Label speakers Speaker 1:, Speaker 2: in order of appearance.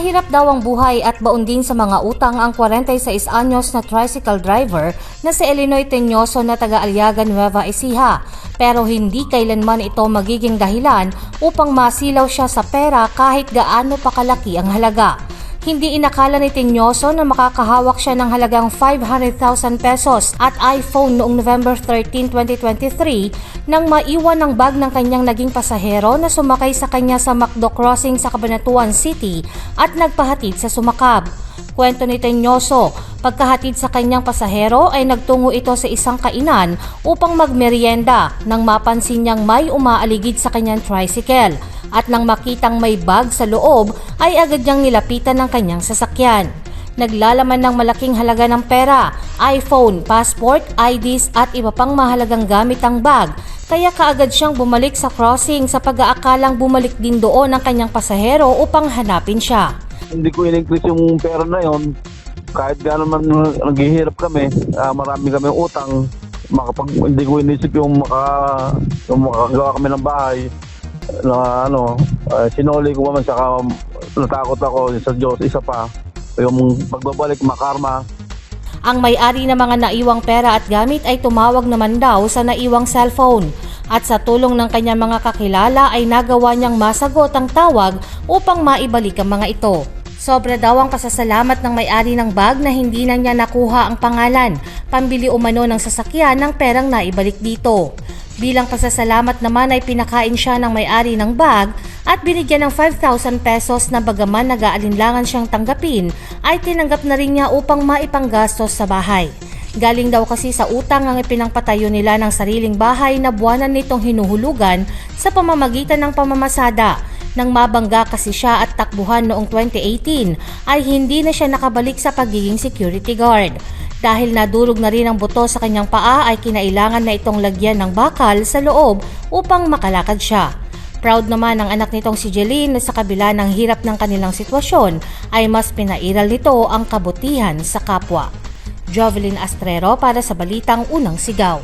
Speaker 1: Mahirap daw ang buhay at baon din sa mga utang ang 46 anyos na tricycle driver na si Elinoy Teñoso na taga Aliaga, Nueva Ecija. Pero hindi kailanman ito magiging dahilan upang masilaw siya sa pera kahit gaano pa kalaki ang halaga. Hindi inakala ni Teñoso na makakahawak siya ng halagang 500,000 pesos at iPhone noong November 13, 2023 nang maiwan ang bag ng kanyang naging pasahero na sumakay sa kanya sa Macdo Crossing sa Cabanatuan City at nagpahatid sa sumakab. Kwento ni Teñoso, pagkahatid sa kanyang pasahero ay nagtungo ito sa isang kainan upang magmerienda nang mapansin niyang may umaaligid sa kanyang tricycle. At nang makitang may bag sa loob ay agad niyang nilapitan ng kanyang sasakyan. Naglalaman ng malaking halaga ng pera, iPhone, passport, IDs at iba pang mahalagang gamit ang bag. Kaya kaagad siyang bumalik sa crossing sa pag-aakalang bumalik din doon ang kanyang pasahero upang hanapin siya.
Speaker 2: Hindi ko in-increase yung pera na yon. Kahit gano'n man naghihirap kami, marami kami utang. Hindi ko inisip yung makagawa kami ng bahay. Na sinuli ko naman, saka natakot ako sa Diyos, isa pa yung pagbabalik makarma.
Speaker 1: Ang may-ari ng mga naiwang pera at gamit ay tumawag naman daw sa naiwang cellphone at sa tulong ng kanyang mga kakilala ay nagawa niyang masagot ang tawag upang maibalik ang mga ito. Sobra daw ang pasasalamat ng may-ari ng bag na hindi na niya nakuha ang pangalan, pambili umano ng sasakyan ng perang naibalik dito. Bilang pasasalamat naman ay pinakain siya ng may-ari ng bag at binigyan ng 5,000 pesos na bagaman nag-aalinlangan siyang tanggapin ay tinanggap na rin niya upang maipanggastos sa bahay. Galing daw kasi sa utang ang ipinangpatayo nila ng sariling bahay na buwanan nitong hinuhulugan sa pamamagitan ng pamamasada. Nang mabangga kasi siya at takbuhan noong 2018 ay hindi na siya nakabalik sa pagiging security guard. Dahil nadurog na rin ang buto sa kanyang paa ay kinailangan na itong lagyan ng bakal sa loob upang makalakad siya. Proud naman ang anak nitong si Jeline na sa kabila ng hirap ng kanilang sitwasyon ay mas pinairal nito ang kabutihan sa kapwa. Jovelyn Astrero para sa Balitang Unang Sigaw.